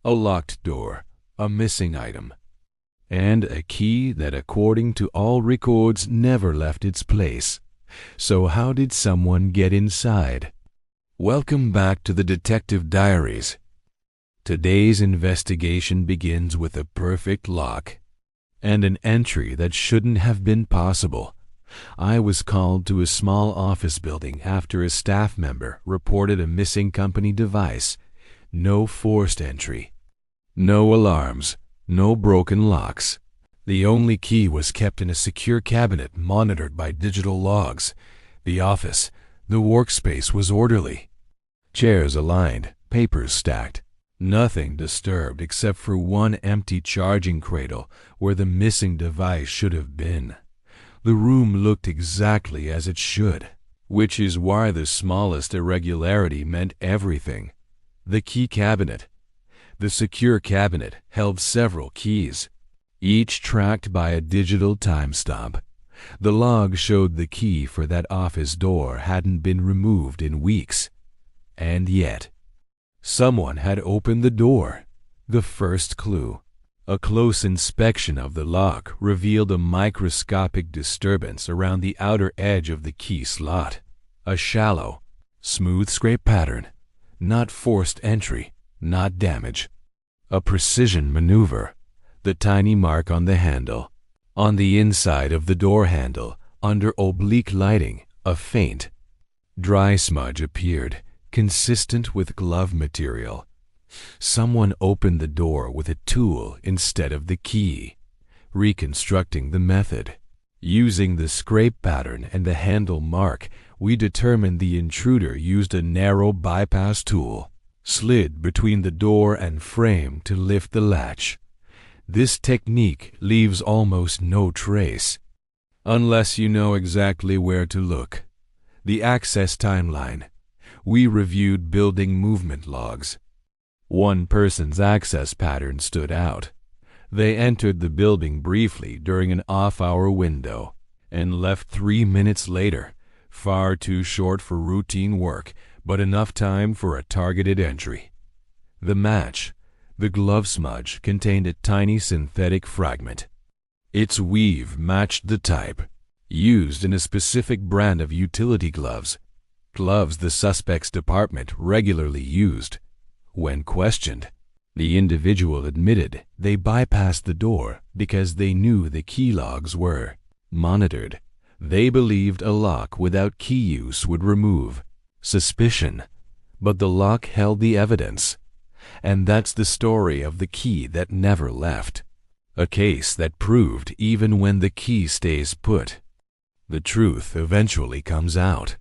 a locked door, a missing item, and a key that, according to all records, never left its place. So how did someone get inside? Welcome back to the Detective Diaries. Today's investigation begins with a perfect lock and an entry that shouldn't have been possible. I was called to a small office building after a staff member reported a missing company device. No forced entry, no alarms, no broken locks. The only key was kept in a secure cabinet monitored by digital logs. The office, the workspace, was orderly. Chairs aligned, papers stacked. Nothing disturbed except for one empty charging cradle where the missing device should have been. The room looked exactly as it should, which is why the smallest irregularity meant everything. The key cabinet. The secure cabinet held several keys, each tracked by a digital timestamp. The log showed the key for that office door hadn't been removed in weeks. And yet, someone had opened the door. The first clue. A close inspection of the lock revealed a microscopic disturbance around the outer edge of the key slot. A shallow, smooth scrape pattern. Not forced entry, not damage. A precision maneuver. The tiny mark on the handle. On the inside of the door handle, under oblique lighting, a faint, dry smudge appeared, consistent with glove material. Someone opened the door with a tool instead of the key. Reconstructing the method. Using the scrape pattern and the handle mark, we determined the intruder used a narrow bypass tool, slid between the door and frame to lift the latch. This technique leaves almost no trace, unless you know exactly where to look. The access timeline. We reviewed building movement logs. One person's access pattern stood out. They entered the building briefly during an off-hour window and left 3 minutes later, far too short for routine work, but enough time for a targeted entry. The match, the glove smudge, contained a tiny synthetic fragment. Its weave matched the type, used in a specific brand of utility gloves. Gloves the suspect's department regularly used. When questioned, the individual admitted they bypassed the door because they knew the key logs were monitored. They believed a lock without key use would remove suspicion, but the lock held the evidence. And that's the story of the key that never left. A case that proved even when the key stays put, the truth eventually comes out.